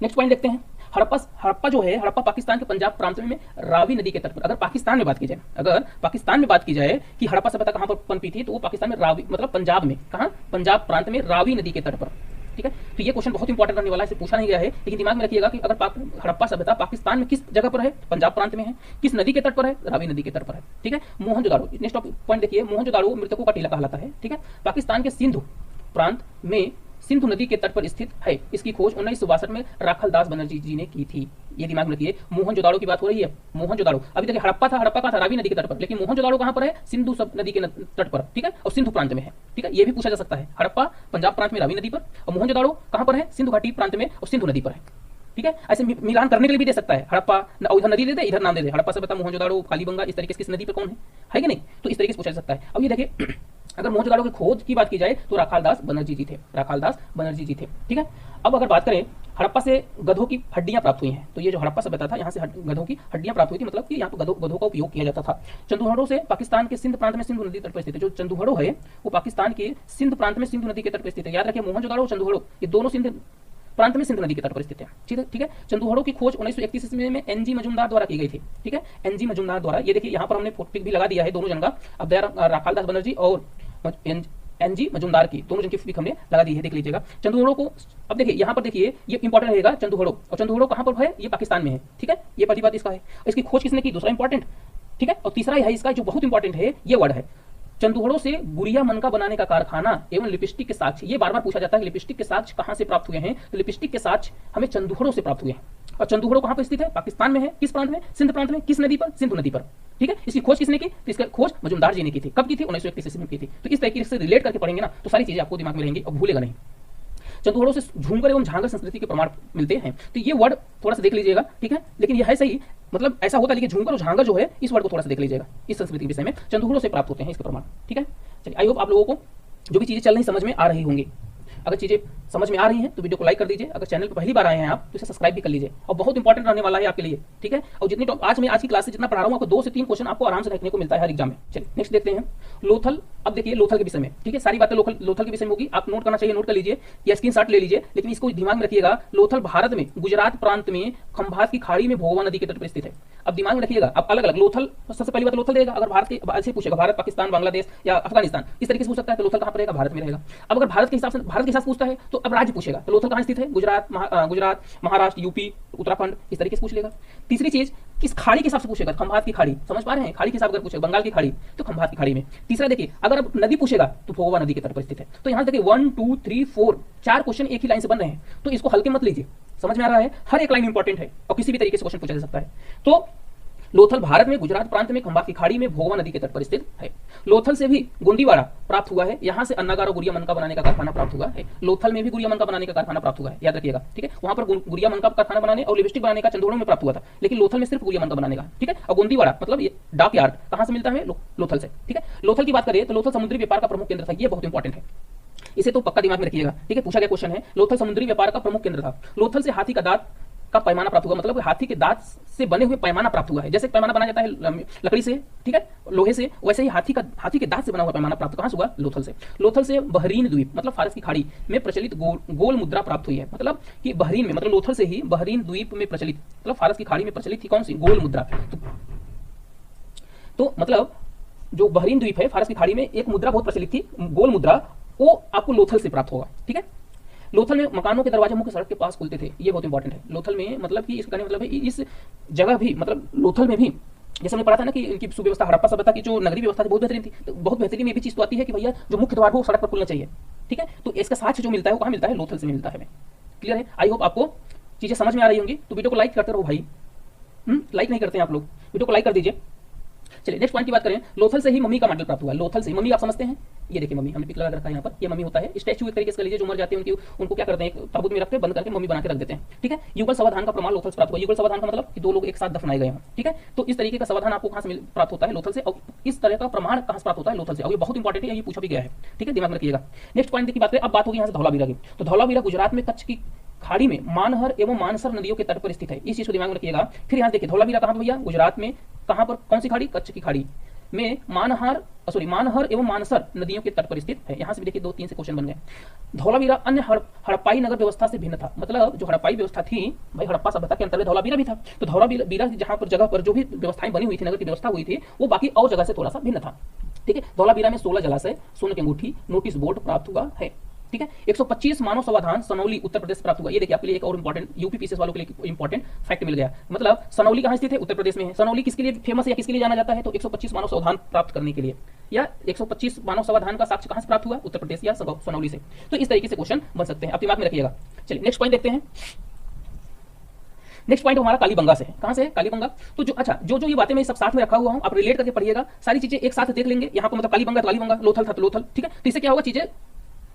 नेक्स्ट पॉइंट देखते हैं। हड़प्पा जो है, हड़प्पा पाकिस्तान के पंजाब प्रांत में रावी नदी के तट पर, अगर पाकिस्तान में बात की जाए कि हड़प्पा सभ्यता कहां पर पनपी थी, तो वो पाकिस्तान में रावी, मतलब पंजाब में, कहां, पंजाब प्रांत में रावी नदी के तट पर। ठीक है, तो ये क्वेश्चन बहुत इंपॉर्टेंट रहने वाला है, इसे पूछा नहीं गया है, लेकिन दिमाग में रखिएगा कि अगर हड़प्पा सभ्यता पाकिस्तान में किस जगह पर है, पंजाब प्रांत में है, किस नदी के तट पर है, रावी नदी के तट पर है। ठीक है। मोहनजोदाड़ो, नेक्स्ट पॉइंट देखिए, मोहनजोदाड़ो मृतकों का टीला कहलाता है। ठीक है, पाकिस्तान के सिंधु प्रांत में सिंधु नदी के तट पर स्थित है। इसकी खोज 1962 में राखल दास बनर्जी जी ने की थी। ये दिमाग में रखिए, मोहनजोदाड़ो की बात हो रही है। मोहनजोदाड़ो, अभी देखिए हड़प्पा का था रावी नदी के तट पर, लेकिन मोहनजोदाड़ो कहां पर है, सिंधु नदी के तट पर। ठीक है, और सिंधु प्रांत में है। ठीक है, ये भी पूछा जा सकता है, हड़प्पा पंजाब प्रांत में रावी नदी पर और मोहनजोदाड़ो कहां पर है, सिंधु घाटी प्रांत में और सिंधु नदी पर है। ठीक है, ऐसे मिलान करने के लिए भी दे सकता है, हड़प्पा उधर नदी दे दे, इधर नाम दे दे, हड़प्पा सभ्यता, मोहनजोदाड़ो, कालीबंगा, इस तरीके से किस नदी पर कौन है कि नहीं, तो इस तरीके से पूछा जा सकता है। अब ये देखिए, अगर मोहनजोदाड़ो की खोज की बात की जाए तो राखाल दास बनर्जी जी थे। ठीक है। अब अगर बात करें, हड़प्पा से गधों की हड्डियां प्राप्त हुई हैं। तो ये जो हड़प्पा सभ्यता था, यहाँ से गधों की हड्डियां प्राप्त हुई थी, मतलब कि यहाँ पर गधों का उपयोग किया जाता था। चंदुहड़ो से पाकिस्तान के सिंध प्रांत में सिंधु नदी तट पर स्थित है। जो चंदुहड़ो है वो पाकिस्तान के सिंध प्रांत में सिंधु नदी के तट पर स्थित है। याद रखिए, मोहनजोदाड़ो और चंदुहड़ो ये दोनों सिंध प्रांत में सिंधु नदी के तट पर स्थित है। ठीक है। चंदुहड़ो की खोज 1931 ईस्वी में एनजी मजुमदार द्वारा की गई थी। ठीक है, एनजी मजुमदार द्वारा। ये देखिए यहाँ पर हमने पिक भी लगा दिया है दोनों जन का, अब राखाल दास बनर्जी और एनजी मजुमदार की, दोनों जन की पिक हमने लगा दी है, देख लीजिएगा। चंदुहड़ो को अब देखिए, यहाँ पर देखिए, ये इंपॉर्टेंट रहेगा, चंदुहड़ो, और चंदुहड़ो कहाँ पर है, ये पाकिस्तान में है। ठीक है, ये पहली बात इसका है। इसकी खोज किसने की, दूसरा इंपॉर्टेंट। ठीक है, और तीसरा है इसका जो बहुत इंपॉर्टेंट है, ये वर्ड है, चंदुहड़ो से गुड़िया मनका बनाने का कारखाना एवं लिपस्टिक के साक्ष्य। ये बार बार पूछा जाता है, लिपस्टिक के साक्ष्य कहां से प्राप्त हुए हैं, तो लिपस्टिक के साक्ष्य हमें चंदुहड़ो से प्राप्त हुए हैं। और चंदुहड़ो कहां पर स्थित है, पाकिस्तान में है, किस प्रांत में, सिंध प्रांत में, किस नदी पर, सिंधु नदी पर। ठीक है, इसकी खोज किसने की, तो इसकी खोज मजुमदार जी ने की थी। कब की थी, 1931 ईस्वी में की थी। तो इस तरीके से रिलेट करके पढ़ेंगे ना, तो सारी चीजें आपको दिमाग में रहेंगी और भूलेगा नहीं। चंदुहड़ो से झूमर एवं झांगर संस्कृति के प्रमाण मिलते हैं। तो ये वर्ड थोड़ा सा देख लीजिएगा। ठीक है, लेकिन यह है सही, मतलब ऐसा होता है, लेकिन झूमर और झांगर जो है, इस वर्ड को थोड़ा सा देख लीजिएगा, इस संस्कृति के विषय में चंदुहड़ो से प्राप्त होते हैं इसके प्रमाण। ठीक है, चलिए, आई होप आप लोगों को जो भी चीजें चल रही समझ में आ रही होंगी। अगर चीजें समझ में आ रही हैं तो वीडियो को लाइक कर दीजिए, अगर चैनल पर पहली बार आए हैं आप तो इसे सब्सक्राइब भी कर लीजिए, और बहुत इंपॉर्टेंट रहने वाला है आपके लिए, ठीक है। और जितनी आज की क्लास से जितना पढ़ा रहा हूँ आपको 2 से 3 क्वेश्चन आपको आराम से देखने को मिलता है हर एग्जाम में। चलिए नेक्स्ट देखते हैं लोथल। अब देखिए लोथल के विषय में, ठीक है, सारी बातें लोथल के विषय में होगी, आप नोट करना चाहिए, नोट कर लीजिए या स्क्रीनशॉट ले लीजिए, लेकिन इसको दिमाग में रखिएगा। लोथल भारत में गुजरात प्रांत में खंभात की खाड़ी में भोगवा नदी के तट पर स्थित है। अब दिमाग में रखिएगा, अब अलग अलग लोथल, सबसे पहली बात लोथल देगा, अगर भारत के ऐसे पूछेगा भारत, पाकिस्तान, बांग्लादेश या अफगानिस्तान, इस तरीके से पूछ सकता है तो लोथल कहां पर रहेगा, भारत में रहेगा। अब अगर भारत के हिसाब से पूछता है तो अब राज्य पूछेगा तो लोथल कहां स्थित है, गुजरात, महाराष्ट्र, यूपी, उत्तराखंड, इस तरीके से पूछ लेगा। तीसरी चीज किस खाड़ी के हिसाब से पूछेगा, खंभात की खाड़ी, समझ पा रहे हैं, खाड़ी के हिसाब से पूछेगा, बंगाल की खाड़ी तो खंभात की खाड़ी में। तीसरा देखिए अगर अब नदी पूछेगा तो भोगवा नदी के तट पर स्थित है। तो यहां देखिए 1 2 3 4 4 क्वेश्चन एक ही लाइन से बन रहे हैं, तो इसको हल्के मत लीजिए, समझ में आ रहा है, हर एक लाइन इंपॉर्टेंट है और किसी भी तरीके से क्वेश्चन पूछा जा सकता है। तो लोथल भारत में गुजरात प्रांत में खंभात की खाड़ी में भोगवा नदी के तट पर स्थित है। लोथल से भी गोंदीवाड़ा प्राप्त हुआ है, यहां से अन्नागार और गुड़िया मनका बनाने का कारखाना प्राप्त हुआ है। लोथल में भी गुड़िया मनका बनाने का कारखाना प्राप्त हुआ है, याद रखिएगा, ठीक है। वहां पर गुड़िया मनका कारखाना बनाने और लिपस्टिक बनाने का चंदोड़ों में प्राप्त हुआ था, लेकिन लोथल में सिर्फ गुड़िया मनका बनाने का, ठीक है। और गोंदीवाड़ा मतलब ये डाक यार्ड कहां से मिलता है, लोथल से, ठीक है। लोथल की बात करें तो लोथल समुद्री व्यापार का प्रमुख केंद्र था, ये बहुत इंपॉर्टेंट है, इसे तो पक्का दिमाग में रखिएगा, ठीक है, पूछा गया क्वेश्चन है। लोथल समुद्री व्यापार का प्रमुख केंद्र था। लोथल से हाथी का दांत का पैमाना प्राप्त हुआ, मतलब हाथी के दांत से बने हुए पैमाना प्राप्त हुआ है। जैसे पैमाना बनाया जाता है लकड़ी से, ठीक है, लोहे से, वैसे ही हाथी के दांत से बना हुआ पैमाना प्राप्त कहां से हुआ, लोथल से। लोथल से बहरीन द्वीप मतलब फारस की खाड़ी में प्रचलित गोल मुद्रा प्राप्त हुई है, मतलब कि बहरीन में, मतलब लोथल से ही बहरीन द्वीप में प्रचलित, मतलब फारस की खाड़ी में प्रचलित थी कौन सी, गोल मुद्रा। तो मतलब जो बहरीन द्वीप है फारस की खाड़ी में एक मुद्रा बहुत प्रचलित थी, गोल मुद्रा, वो आपको लोथल से प्राप्त होगा, ठीक है। लोथल में मकानों के दरवाजे मुख्य सड़क के पास खुलते थे, ये बहुत इंपॉर्टेंट है। लोथल में मतलब कि इसका मतलब है इस जगह भी, मतलब लोथल में भी, जैसे हमने पढ़ा था ना कि इनकी सुव्यवस्था, हड़प्पा सभ्यता की जो नगरीय व्यवस्था थी बहुत बेहतरीन थी, तो बहुत बेहतरीन ये भी चीज तो आती है कि भैया जो मुख्य द्वार हो सड़क पर खुलना चाहिए, ठीक है। तो इसका साक्ष्य जो मिलता है वो कहां मिलता है, लोथल से मिलता है। क्लियर है, आई होप आपको चीजें समझ में आ रही होंगी। तो वीडियो को लाइक करते रहो भाई, लाइक नहीं करते हैं आप लोग, वीडियो को लाइक कर दीजिए। चलिए नेक्स्ट पॉइंट की बात करें, लोथल से ही मम्मी का मॉडल प्राप्त हुआ है। लोथल से मम्मी आप समझते हैं, ये देखिए मम्मी, हमने पिक लगा रखा है यहाँ पर, ये मम्मी होता है, स्टैचू एक तरीके से लीजिए, जो मर जाते हैं उनको क्या करते हैं, ताबूत में रखते हैं, बंद करके मम्मी बना के रख देते हैं, ठीक है। युगल समाधान का प्रमाण लोथल से प्राप्त हुआ। युगल समाधान का मतलब कि 2 लोग एक साथ दफनाए गए हों, ठीक है। तो इस तरीके का समाधान आपको कहां से प्राप्त होता है, लोथल से, और इस तरह का प्रमाण कहां से प्राप्त होता है, लोथल से, और ये बहुत इंपॉर्टेंट है, ये पूछा भी गया है, ठीक है, दिमाग में रखिएगा। नेक्स्ट पॉइंट की बात करें, अब बात होगी यहाँ से धौलावीरा की। तो धौलावीरा गुजरात में कच्छ की खाड़ी में मानहर एवं मानसर नदियों के तट पर स्थित है, इस चीज को दिमाग में रखिएगा। फिर यहाँ देखिए धौलावीरा कहां पर भैया, गुजरात में, कहां पर, कौन सी खाड़ी, कच्छ की खाड़ी में मानहर एवं मानसर नदियों के तट पर स्थित है। यहां से भी देखिए 2-3 से क्वेश्चन बन गए। धौलावीरा अन्य हड़प्पाई नगर व्यवस्था से भिन्न था, मतलब जो हड़प्पाई व्यवस्था थी भाई, हड़प्पा सभ्यता के अंतर्गत धौलावीरा भी था। तो धौलावीरा जहां पर जगह पर जो भी व्यवस्थाएं बनी हुई थी, नगर की व्यवस्था हुई थी, वो बाकी और जगह से थोड़ा सा भिन्न था, ठीक है। धौलावीरा में 16 जलाशय, सोने की अंगूठी, नोटिस बोर्ड प्राप्त हुआ है, ठीक है। 125 मानव समाधान सनौली उत्तर प्रदेश प्राप्त हुआ। ये देखिए आपके लिए एक और इंपॉर्टेंट, यूपी पीसीएस वालों के लिए इंपॉर्टेंट फैक्ट मिल गया, मतलब सनौली कहां स्थित है, उत्तर प्रदेश में है। सनौली किसके लिए फेमस है या किसके लिए जाना जाता है, तो 125 मानव समाधान प्राप्त करने के लिए, या 125 मानव समाधान का साक्ष्य कहां से प्राप्त हुआ, उत्तर प्रदेश या सनौली से। तो इस तरीके से क्वेश्चन बन सकते हैं, आप दिमाग में रखिएगा। चलिए नेक्स्ट पॉइंट देखते हैं। नेक्स्ट पॉइंट हमारा कालीबंगा से है, कहां से है, कालीबंगा। तो जो ये बातें मैं सब साथ में रखा हुआ हूं, आप रिलेट करके पढ़िएगा, सारी चीजें एक साथ देख लेंगे। यहाँ पर मतलब कालीबंगा, लोथल था तो लोथल, ठीक है। तो इससे क्या होगा, चीजें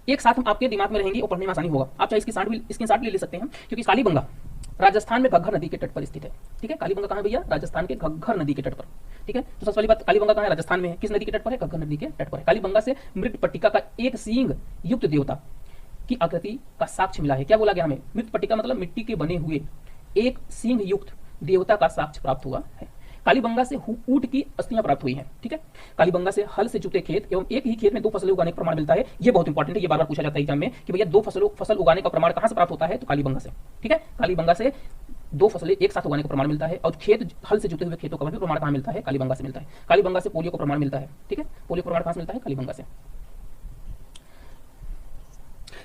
एक साथ आपके दिमाग में रहेंगी और पढ़ने में आसानी होगा। आप चाहे इसकी स्क्रीनशॉट भी ले सकते हैं, क्योंकि कालीबंगा राजस्थान में घग्गर नदी के तट पर स्थित है, ठीक है। कालीबंगा कहां है भैया, राजस्थान के घग्गर नदी के तट पर, ठीक है। तो सबसे पहली बात, कालीबंगा कहां है, राजस्थान में है, किस नदी के तट पर है, घग्गर नदी के तट पर है। कालीबंगा से मृत पट्टिका का एक सींग युक्त देवता की आकृति का साक्ष्य मिला है। क्या बोला गया हमें, मृत पट्टिका मतलब मिट्टी के बने हुए एक सींग युक्त देवता का साक्ष्य प्राप्त हुआ है। कालीबंगा से ऊंट की अस्थियां प्राप्त हुई हैं, ठीक है। कालीबंगा से हल से जुते खेत एवं एक ही खेत में 2 फसलें उगाने का प्रमाण मिलता है। ये बहुत इंपॉर्टेंट है, ये बार-बार पूछा जाता है एग्जाम में कि भैया 2 फसल उगाने का प्रमाण कहां से प्राप्त होता है, तो कालीबंगा से, ठीक है। कालीबंगा से 2 फसलें एक साथ उगाने का प्रमाण मिलता है, और खेत हल से जुते हुए खेतों का भी प्रमाण कहां मिलता है, कालीबंगा से मिलता है। कालीबंगा से पोलियो का प्रमाण मिलता है, ठीक है। पोलियो का प्रमाण कहां से मिलता है, कालीबंगा से।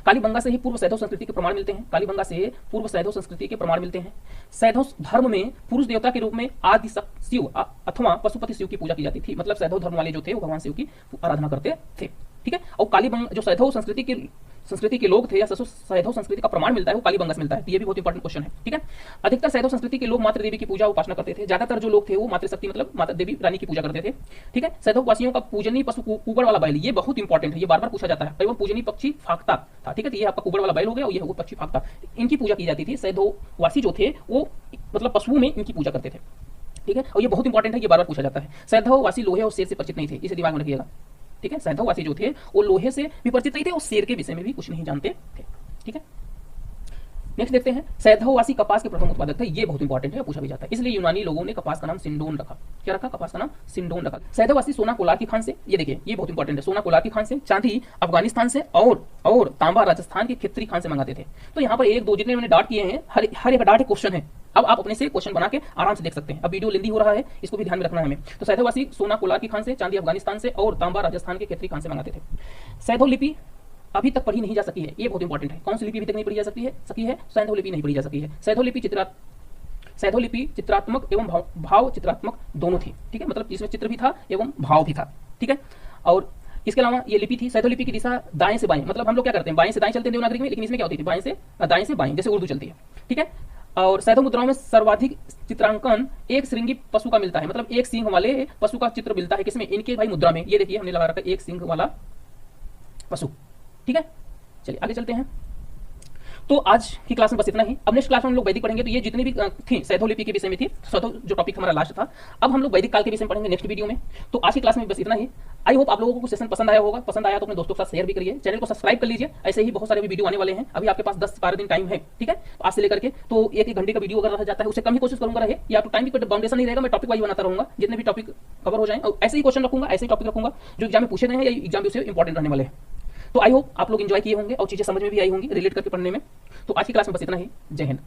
कालीबंगा से ही पूर्व सैधव संस्कृति के प्रमाण मिलते हैं, कालीबंगा से पूर्व सैधव संस्कृति के प्रमाण मिलते हैं। सैधव धर्म में पुरुष देवता के रूप में आदि शिव अथवा पशुपति शिव की पूजा की जाती थी, मतलब सैधव धर्म वाले जो थे वो भगवान शिव की आराधना करते थे, ठीक है। और कालीबंगा जो सैधव संस्कृति के लोग थे या सैधव संस्कृति का प्रमाण मिलता है वो कालीबंगा से मिलता है। तो ये भी बहुत इंपॉर्टेंट क्वेश्चन है, ठीक है। अधिकतर सैधव संस्कृति के लोग मातृ देवी की पूजा उपासना करते थे, ज्यादातर जो लोग थे वो मातृशक्ति मतलब माता देवी रानी की पूजा करते थे, ठीक है। सैधव वासियों का पूजनीय पशु कुबर वाला बैल, ये बहुत इंपॉर्टेंट है, ये बार बार पूछा जाता है। एवं पूजनीय पक्षी फाख्ता था, ठीक है। तो ये आपका कुबर वाला बैल हो गया और ये पक्षी फाख्ता, इनकी पूजा की जाती थी। सैधव वासी जो थे वो मतलब पशुओं में इनकी पूजा करते थे, ठीक है। और ये बहुत इंपॉर्टेंट है, ये बार बार पूछा जाता है। सैधव वासी लोहे और शेर से परिचित नहीं थे, इसे दिमाग में रखिएगा। ठीक है, सैंधववासी जो थे वो लोहे से भी परिचित नहीं थे और शेर के विषय में भी कुछ नहीं जानते थे। ठीक है, नेक्स्ट देखते हैं, सैंधववासी कपास के प्रथम उत्पादक थे। ये बहुत इंपॉर्टेंट है, पूछा भी जाता है। इसलिए यूनानी लोगों ने कपास का नाम सिंडोन रखा। क्या रखा? कपास का नाम सिंडोन रखा। सैंधववासी सोना कोलार की खान से, ये देखिए ये बहुत इंपॉर्टेंट है, सोना कोलार की खान से, चांदी अफगानिस्तान से और तांबा राजस्थान के खित्री खान से मंगाते थे। तो यहाँ पर एक दो जितने मैंने डाट किए हैं, हर एक डाट क्वेश्चन है। अब आप अपने से क्वेश्चन बना के आराम से देख सकते हैं। अब वीडियो लेंदी हो रहा है, इसको भी ध्यान में रखना है हमें। तो सैंधववासी सोना कोलार की खान से, चांदी अफगानिस्तान से और तांबा राजस्थान के खित्री खान से मंगाते थे। सैंधव लिपि अभी तक पढ़ी नहीं जा सकी है, ये बहुत इंपॉर्टेंट है। कौन सी लिपि अभी तक नहीं पढ़ी जा सकी है? सैंधव लिपि नहीं पढ़ी जा सकी है। सैंधव लिपि चित्रात्मक एवं भाव चित्रात्मक दोनों थी। ठीक है, मतलब इसमें चित्र भी था एवं भाव भी था। ठीक है, और इसके अलावा ये लिपि थी, सैंधव लिपि की दिशा दाएं से बाएं, मतलब हम लोग क्या करते हैं, बाएं से दाएं चलते हैं देवनागरी में, लेकिन इसमें क्या होती थी, दाएं से बाएं, जैसे उर्दू चलती है। ठीक है, और सैंधव मुद्राओं में सर्वाधिक चित्रांकन एक श्रृंगी पशु का मिलता है, मतलब एक सिंह वाले पशु का चित्र मिलता है। किसमें? इनके भाई मुद्रा में। ये देखिए हमने लगा रखा है एक सिंह वाला पशु। ठीक है, चलिए आगे चलते हैं। तो आज की क्लास में बस इतना ही। अब नेक्स्ट क्लास में हम लोग वैदिक पढ़ेंगे। तो ये जितनी भी थी सैंधव लिपि के विषय में थी, सैंधव जो टॉपिक हमारा लास्ट था। अब हम लोग वैदिक काल के विषय में पढ़ेंगे नेक्स्ट वीडियो में। तो आज की क्लास में बस इतना ही। आई होप आप लोगों को सेशन पसंद आया होगा। पसंद आया तो अपने दोस्तों के साथ शेयर भी करिए, चैनल को सब्सक्राइब कर लीजिए। ऐसे ही बहुत सारे वीडियो आने वाले हैं। अभी आपके पास 10-12 दिन टाइम है। ठीक है, आज से लेकर के तो एक घंटे का वीडियो अगर रह जाता है, उससे कम ही कोशिश करूंगा रहे, या तो टाइम भी बाउंडेशन नहीं रहेगा, मैं टॉपिक वाइज बनाता रहूंगा, जितने भी टॉपिक कवर हो जाए। और ऐसे ही क्वेश्चन रखूंगा, ऐसे ही टॉपिक रखूंगा जो एग्जाम में पूछे गए हैं या एग्जाम में इंपॉर्टेंट रहने वाले हैं। तो आई होप आप लोग एंजॉय किए होंगे और चीजें समझ में भी आई होंगी रिलेट करके पढ़ने में। तो आज की क्लास में बस इतना ही। जय हिंद।